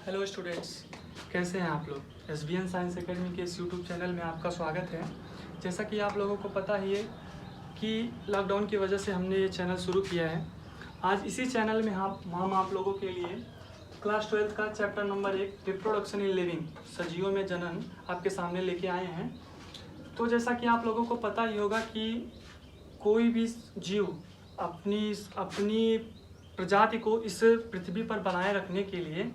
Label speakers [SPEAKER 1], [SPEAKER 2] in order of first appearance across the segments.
[SPEAKER 1] Hello students, कैसे हैं आप लोग। SBN साइंस एकेडमी के इस यूट्यूब चैनल में आपका स्वागत है। जैसा कि आप लोगों को पता ही है कि लॉकडाउन की वजह से हमने ये चैनल शुरू किया है। आज इसी चैनल में हम आप लोगों के लिए क्लास 12 का chapter number 1 reproduction in living सजीवों में जनन आपके सामने लेके आए हैं। तो जैसा कि आप लोगों को पता ही होगा कि कोई भी जीव अपनी प्रजाति को इस पृथ्वी पर बनाए रखने के लिए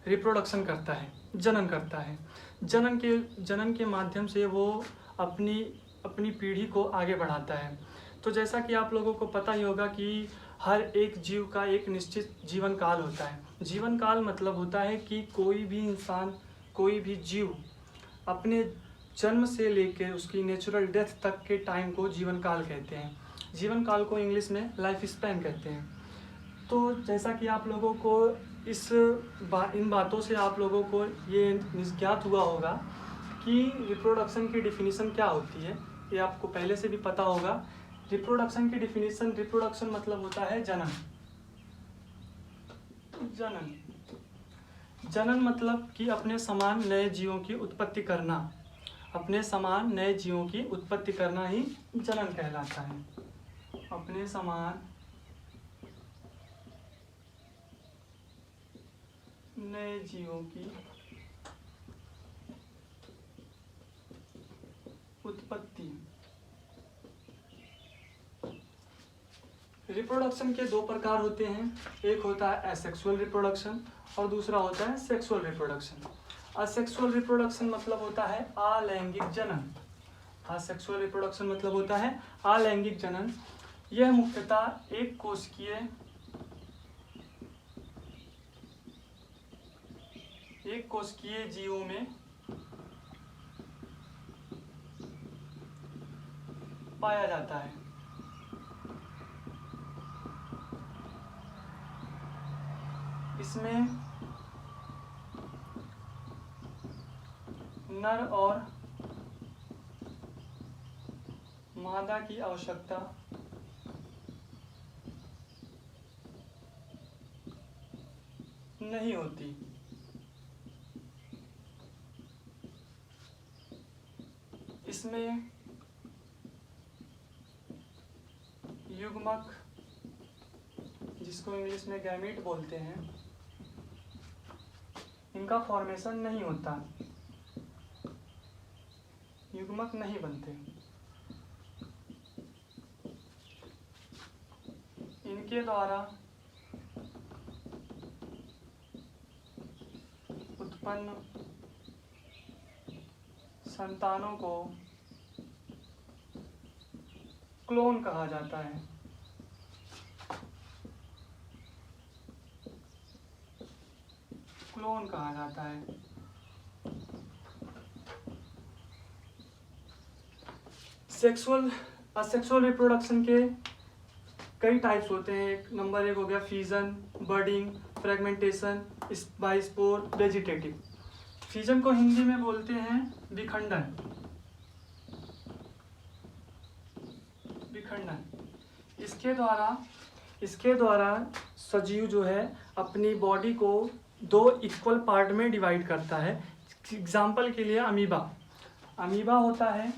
[SPEAKER 1] रिप्रोडक्शन करता है, जनन करता है। जनन के माध्यम से वो अपनी पीढ़ी को आगे बढ़ाता है। तो जैसा कि आप लोगों को पता ही होगा कि हर एक जीव का एक निश्चित जीवन काल होता है। जीवन काल मतलब होता है कि कोई भी इंसान, कोई भी जीव अपने जन्म से लेकर उसकी नेचुरल डेथ तक के टाइम को जीवन काल कहते हैं। जीवन काल को इंग्लिश में लाइफ स्पैन कहते हैं। तो जैसा कि आप लोगों को इन बातों से आप लोगों को ये निज्ञात हुआ होगा कि रिप्रोडक्शन की डिफिनीशन क्या होती है। ये आपको पहले से भी पता होगा। रिप्रोडक्शन की डिफिनीशन, रिप्रोडक्शन मतलब होता है जनन। जनन मतलब कि अपने समान नए जीवों की उत्पत्ति करना। अपने समान नए जीवों की उत्पत्ति करना ही जनन कहलाता है। अपने समान नए जीवों की उत्पत्ति। रिप्रोडक्शन के दो प्रकार होते हैं। एक होता है एसेक्सुअल रिप्रोडक्शन और दूसरा होता है सेक्सुअल रिप्रोडक्शन। असेक्सुअल रिप्रोडक्शन मतलब होता है अलैंगिक जनन। असेक्सुअल रिप्रोडक्शन मतलब होता है अलैंगिक जनन। यह मुख्यतः एक कोशिकीय जीवों में पाया जाता है। इसमें नर और मादा की आवश्यकता नहीं होती। इसमें युग्मक, जिसको इंग्लिश में गैमीट बोलते हैं, इनका फॉर्मेशन नहीं होता, युग्मक नहीं बनते। इनके द्वारा उत्पन्न संतानों को क्लोन कहा जाता है। क्लोन कहा जाता है। असेक्सुअल रिप्रोडक्शन के कई टाइप्स होते हैं। नंबर 1 हो गया fusion, budding, fragmentation, by spore, vegetative. Fusion को हिंदी में बोलते हैं विखंडन। इसके द्वारा सजीव जो है अपनी बॉडी को दो इक्वल पार्ट में डिवाइड करता है। एग्जाम्पल के लिए अमीबा होता है।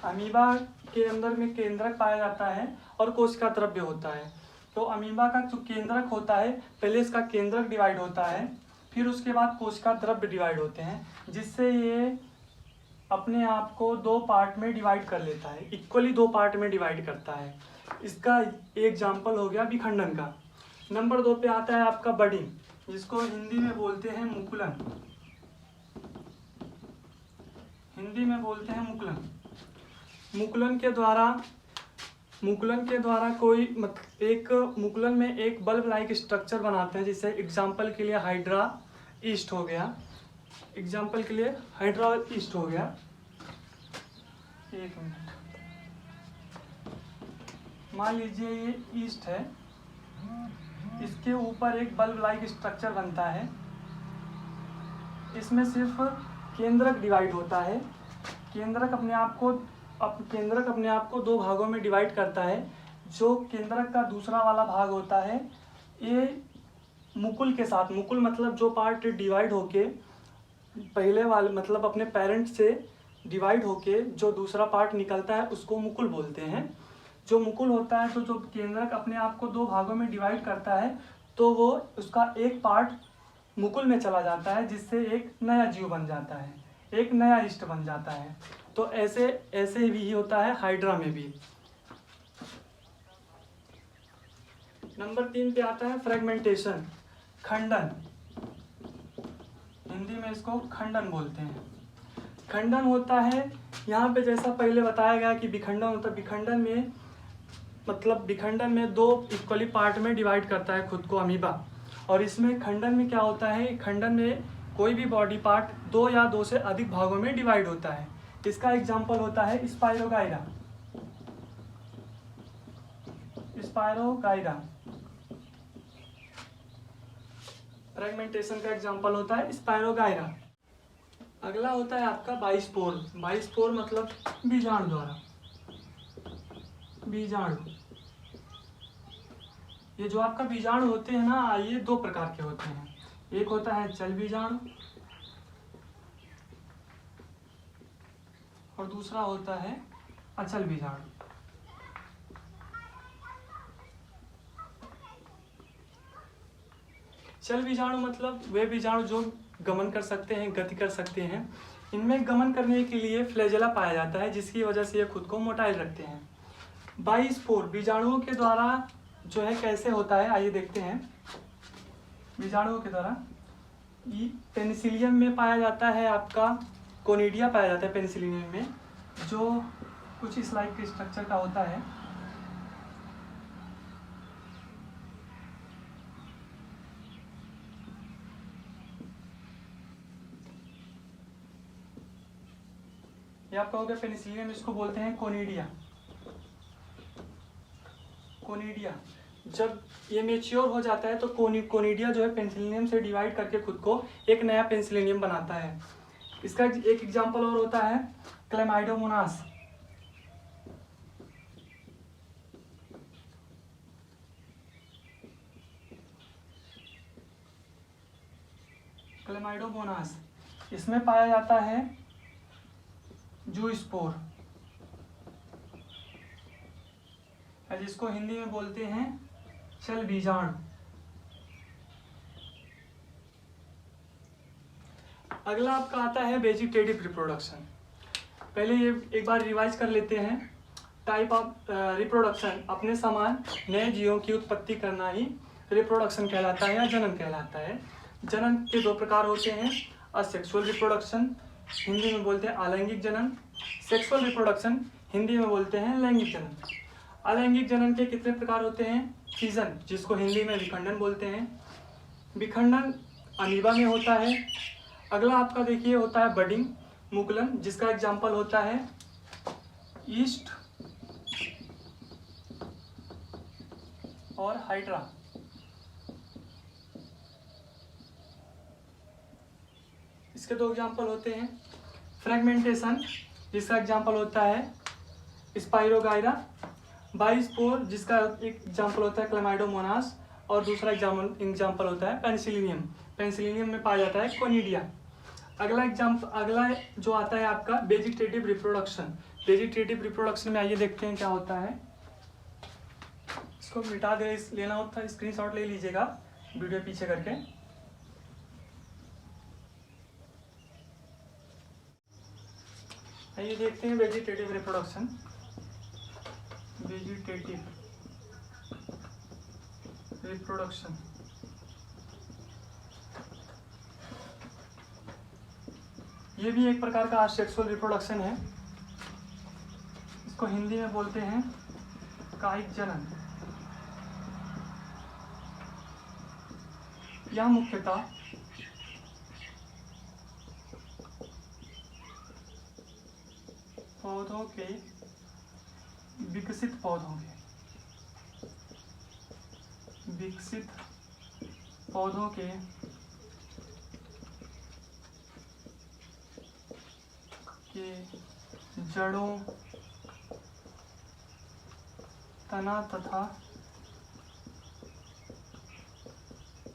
[SPEAKER 1] अमीबा के अंदर में केंद्रक पाया जाता है और कोशिका द्रव्य होता है। तो अमीबा का जो केंद्रक होता है, पहले इसका केंद्रक डिवाइड होता है, फिर उसके बाद कोशिका द्रव्य डिवाइड होते हैं, जिससे ये अपने आप को दो पार्ट में डिवाइड कर लेता है, इक्वली दो पार्ट में डिवाइड करता है। इसका एग्जाम्पल हो गया विखंडन का। नंबर 2 पे आता है आपका बर्डिंग, जिसको हिंदी में बोलते हैं मुकुलन। मुकुलन के द्वारा मुकुलन में एक बल्ब लाइक स्ट्रक्चर बनाते हैं, जिससे एग्जाम्पल के लिए हाइड्रा ईस्ट हो गया। एक मिनट, मान लीजिए ये ईस्ट है, इसके ऊपर एक बल्ब लाइक स्ट्रक्चर बनता है। इसमें सिर्फ केंद्रक डिवाइड होता है। केंद्रक अपने आप को दो भागों में डिवाइड करता है। जो केंद्रक का दूसरा वाला भाग होता है, ये मुकुल के साथ, मुकुल मतलब जो पार्ट डिवाइड होके पहले वाले मतलब अपने पेरेंट से डिवाइड होके जो दूसरा पार्ट निकलता है उसको मुकुल बोलते हैं। जो मुकुल होता है तो जो केंद्रक अपने आप को दो भागों में डिवाइड करता है तो वो उसका एक पार्ट मुकुल में चला जाता है, जिससे एक नया जीव बन जाता है, एक नया इष्ट बन जाता है। तो ऐसे ऐसे भी होता है हाइड्रा में भी। नंबर 3 पे आता है फ्रेगमेंटेशन, खंडन। हिंदी में इसको खंडन बोलते हैं। खंडन होता है यहाँ पे जैसा पहले बताया गया कि विखंडन होता है, विखंडन में मतलब विखंडन में दो इक्वली पार्ट में डिवाइड करता है खुद को अमीबा। और इसमें खंडन में क्या होता है, खंडन में कोई भी बॉडी पार्ट दो या दो से अधिक भागों में डिवाइड होता है। इसका एग्जाम्पल होता है स्पाइरोगाइरा। स्पाइरोगाइरा फ्रेगमेंटेशन का एग्जाम्पल होता है स्पाइरोगाइरा। अगला होता है आपका बाइस्पोर। बाइस्पोर मतलब बीजाणु द्वारा, बीजाणु। ये जो आपका बीजाणु होते हैं ना, ये दो प्रकार के होते हैं। एक होता है चल बीजाणु और दूसरा होता है अचल बीजाणु। चल बीजाणु मतलब वे बीजाणु जो गमन कर सकते हैं, गति कर सकते हैं। इनमें गमन करने के लिए फ्लैजेला पाया जाता है, जिसकी वजह से ये खुद को मोटाइल रखते हैं। बाइस्पोर बीजाणुओं के द्वारा जो है कैसे होता है, आइए देखते हैं। बीजाणुओं के द्वारा पेनिसिलियम में पाया जाता है, आपका कोनिडिया पाया जाता है पेनिसिलियम में, जो कुछ इस लाइक के स्ट्रक्चर का होता है। ये आपका हो गया पेनिसिलियम, इसको बोलते हैं कोनिडिया। कोनिडिया जब ये मेच्योर हो जाता है तो कोनिडिया जो है पेनिसिलियम से डिवाइड करके खुद को एक नया पेनिसिलियम बनाता है। इसका एक एग्जांपल और होता है क्लेमाइडोमोनास। क्लेमाइडोमोनास इसमें पाया जाता है जूस्पोर, जिसको हिंदी में बोलते हैं चल बीजाणु। अगला आपका आता है वेजिटेटिव रिप्रोडक्शन। पहले ये एक बार रिवाइज कर लेते हैं। टाइप ऑफ रिप्रोडक्शन, अपने समान नए जीवों की उत्पत्ति करना ही रिप्रोडक्शन कहलाता है या जनन कहलाता है। जनन के दो प्रकार होते हैं, असेक्सुअल रिप्रोडक्शन हिंदी में बोलते हैं अलैंगिक जनन, सेक्सुअल रिप्रोडक्शन हिंदी में बोलते हैं लैंगिक जनन। अलैंगिक जनन के कितने प्रकार होते हैं, फिजन जिसको हिंदी में विखंडन बोलते हैं। विखंडन अमीबा में होता है। अगला आपका देखिए होता है बडिंग, मुकुलन, जिसका एग्जाम्पल होता है ईस्ट और हाइड्रा। इसके दो एग्जाम्पल होते हैं। फ्रेगमेंटेशन जिसका एग्जाम्पल होता है स्पाइरोगाइरा। बाइस्पोर जिसका एक एग्जाम्पल होता है क्लेमाइडोमोनास और दूसरा एग्जाम्पल होता है पेनिसिलियम। पेनिसिलियम में पाया जाता है कोनिडिया। अगला जो आता है आपका वेजिटेटिव रिप्रोडक्शन। वेजिटेटिव रिप्रोडक्शन में आइए देखते हैं क्या होता है। इसको मिटा दे, लेना होता है स्क्रीनशॉट ले लीजिएगा वीडियो पीछे करके। आइए देखते हैं वेजिटेटिव रिप्रोडक्शन। वेजिटेटिव रिप्रोडक्शन ये भी एक प्रकार का असेक्सुअल रिप्रोडक्शन है। इसको हिंदी में बोलते हैं कायिक जनन। यह मुख्यतः पौधों के विकसित पौधों के जड़ों, तना तथा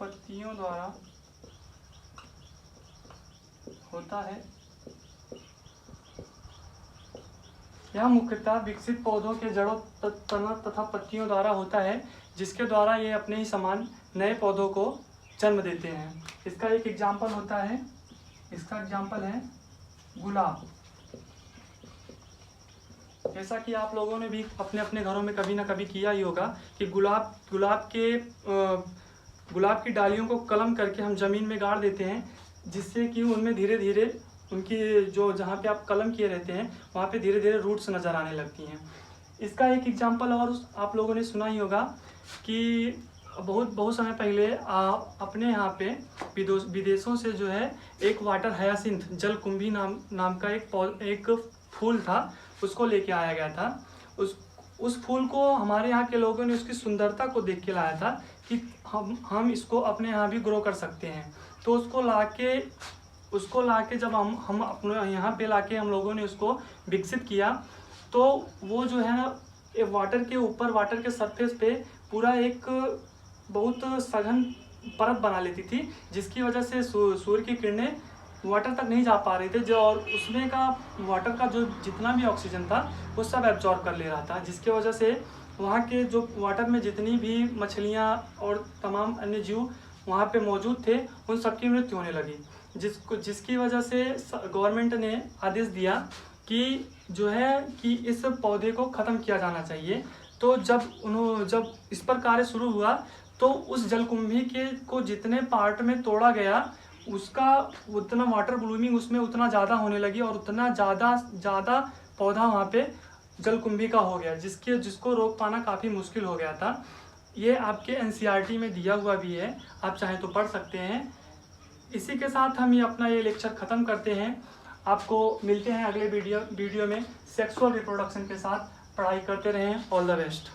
[SPEAKER 1] पत्तियों द्वारा होता है। यह मुख्यतः विकसित पौधों के जड़ों, तना तथा पत्तियों द्वारा होता है, जिसके द्वारा ये अपने ही समान नए पौधों को जन्म देते हैं। इसका एक एग्जाम्पल होता है, इसका एग्जाम्पल है गुलाब। जैसा कि आप लोगों ने भी अपने अपने घरों में कभी ना कभी किया ही होगा कि गुलाब की डालियों को कलम करके हम ज़मीन में गाड़ देते हैं, जिससे कि उनमें धीरे धीरे उनकी जो जहाँ पे आप कलम किए रहते हैं वहाँ पे धीरे धीरे रूट्स नज़र आने लगती हैं। इसका एक एग्जाम्पल और आप लोगों ने सुना ही होगा कि बहुत समय पहले अपने यहाँ पे विदेशों से जो है एक वाटर हायासिंथ, जलकुंभी नाम का एक फूल था, उसको लेके आया गया था। उस फूल को हमारे यहाँ के लोगों ने उसकी सुंदरता को देख के लाया था कि हम इसको अपने यहाँ भी ग्रो कर सकते हैं। तो उसको लाके जब हम अपने यहाँ पे लाके हम लोगों ने उसको विकसित किया, तो वो जो है ना वाटर के ऊपर, वाटर के सरफेस पे पूरा एक बहुत सघन परत बना लेती थी, जिसकी वजह से सूर्य की किरणें वाटर तक नहीं जा पा रहे थे और उसमें का वाटर का जो जितना भी ऑक्सीजन था वो सब एब्जॉर्ब कर ले रहा था, जिसकी वजह से वहाँ के जो वाटर में जितनी भी मछलियाँ और तमाम अन्य जीव वहाँ पे मौजूद थे उन सबकी मृत्यु होने लगी, जिसकी वजह से गवर्नमेंट ने आदेश दिया कि जो है कि इस पौधे को ख़त्म किया जाना चाहिए। तो जब इस पर कार्य शुरू हुआ तो उस जलकुंभी को जितने पार्ट में तोड़ा गया उसका उतना वाटर ब्लूमिंग उसमें उतना ज़्यादा होने लगी और उतना ज़्यादा पौधा वहाँ पे जलकुंभी का हो गया, जिसको रोक पाना काफ़ी मुश्किल हो गया था। ये आपके एनसीईआरटी में दिया हुआ भी है, आप चाहें तो पढ़ सकते हैं। इसी के साथ हम अपना ये लेक्चर ख़त्म करते हैं। आपको मिलते हैं अगले वीडियो में सेक्सुअल रिप्रोडक्शन के साथ। पढ़ाई करते रहें। All the best.